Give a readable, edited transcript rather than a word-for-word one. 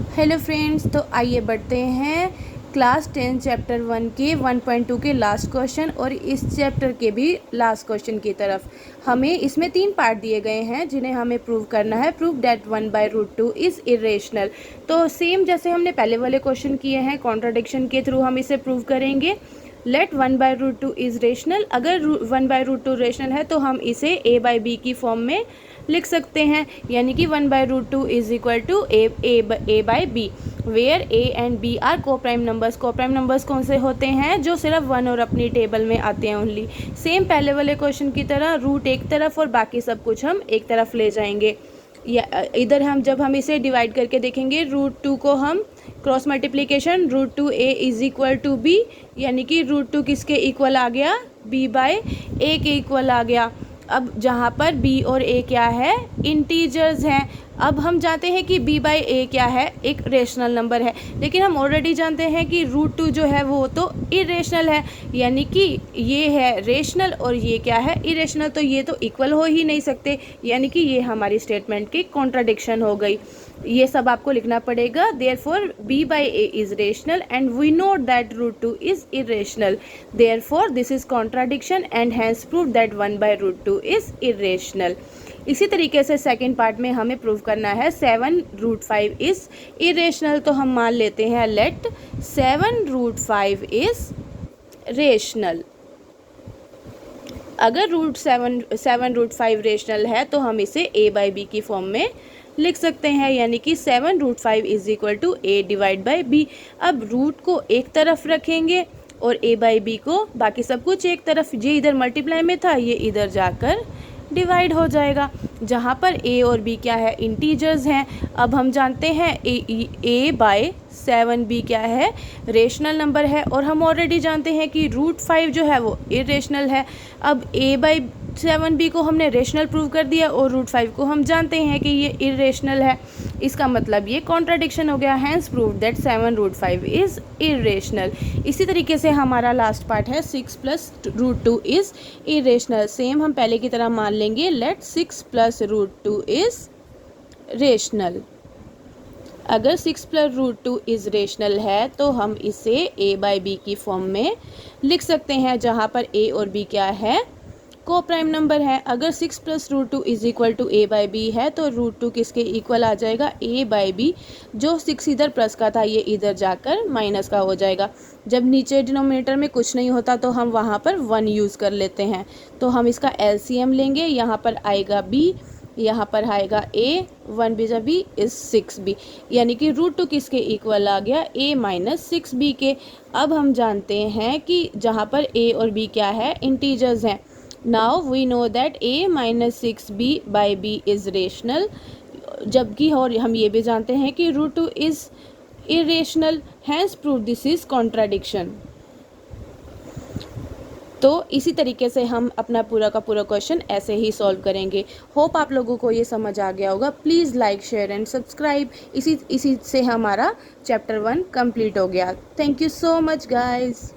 Hello friends, तो आइए बढ़ते हैं क्लास 10 चैप्टर 1 के 1.2 के लास्ट क्वेश्चन और इस चैप्टर के भी लास्ट क्वेश्चन की तरफ। हमें इसमें 3 पार्ट दिए गए हैं जिन्हें हमें प्रूव करना है। Prove that 1/√2 is irrational. तो सेम जैसे हमने पहले वाले क्वेश्चन किए हैं, कॉन्ट्राडिक्शन के थ्रू हम इसे प्रूव करेंगे। Let 1/√2 is rational. अगर 1/√2 रेशनल है तो हम इसे a/b की फॉर्म में लिख सकते हैं, यानी कि 1/√2 is equal to a/b, where a and b are co prime numbers. Co prime numbers कौन से होते हैं? जो सिर्फ 1 और अपनी टेबल में आते हैं ओनली। सेम पहले वाले क्वेश्चन की तरह रूट एक तरफ और बाकी सब कुछ हम एक तरफ ले जाएंगे। या इधर हम जब हम इसे डिवाइड करके देखेंगे, √2 को हम cross multiplication √2a is equal to b, यानी कि √2 किसके इक्वल आ गया? b/a के इक्वल आ गया। अब जहाँ पर b और a क्या है? इंटीजर्स हैं। अब हम जानते हैं कि b/a क्या है? एक रेशनल नंबर है, लेकिन हम ऑलरेडी जानते हैं कि √2 जो है वो तो इरेशनल है, यानी कि ये है रेशनल और ये क्या है? इरेशनल। तो ये तो इक्वल हो ही नहीं सकते, यानी कि ये हमारी स्टेटमेंट की कॉन्ट्राडिक्शन हो गई। ये सब आपको लिखना पड़ेगा। Therefore b/a is rational and we know that √2 is irrational. Therefore this is contradiction and hence prove that 1/√2 is irrational. इसी तरीके से सेकेंड पार्ट में हमें प्रूव करना है 7√5 इज इरेशनल। तो हम मान लेते हैं लेट 7√5 इज रेशनल। अगर 7√5 रेशनल है तो हम इसे a/b की फॉर्म में लिख सकते हैं, यानी कि 7√5 इज इक्वल टू a/b। अब रूट को एक तरफ रखेंगे और a/b को बाकी सब कुछ एक तरफ। ये इधर मल्टीप्लाई में था, ये इधर जाकर डिवाइड हो जाएगा। जहाँ पर a और b क्या है? इंटीजर्स हैं। अब हम जानते हैं a/7b क्या है? रेशनल नंबर है, और हम ऑलरेडी जानते हैं कि √5 जो है वो इरेशनल है। अब a/7b को हमने रेशनल प्रूव कर दिया और √5 को हम जानते हैं कि ये इरेशनल है। इसका मतलब ये कॉन्ट्राडिक्शन हो गया। Hence prove that 7√5 is irrational. इसी तरीके से हमारा लास्ट पार्ट है 6 + √2 इज इरेशनल। सेम हम पहले की तरह मान लेंगे लेट 6 + √2 इज रेशनल। अगर 6 + √2 इज रेशनल है तो हम इसे a/b की फॉर्म में लिख सकते हैं, जहाँ पर a और b क्या है? को प्राइम नंबर है। अगर 6 + √2 इज इक्वल टू a/b है तो √2 किसके इक्वल आ जाएगा? a/b। जो 6 इधर प्लस का था ये इधर जाकर माइनस का हो जाएगा। जब नीचे डिनोमिनेटर में कुछ नहीं होता तो हम वहाँ पर 1 यूज़ कर लेते हैं। तो हम इसका LCM लेंगे। यहाँ पर आएगा b, यहाँ पर आएगा a, 1 × b इज 6b, यानी कि √2 किसके इक्वल आ गया? a - 6b के। अब हम जानते हैं कि जहाँ पर a और b क्या है? इंटीजर्स हैं। Now we know that a - 6b/b is rational, जबकि और हम ये भी जानते हैं कि √2 is irrational. Hence prove this is contradiction. तो इसी तरीके से हम अपना पूरा का पूरा क्वेश्चन ऐसे ही सॉल्व करेंगे। होप आप लोगों को ये समझ आ गया होगा। Please like, share and subscribe. इसी से हमारा चैप्टर 1 कंप्लीट हो गया। Thank you so much guys.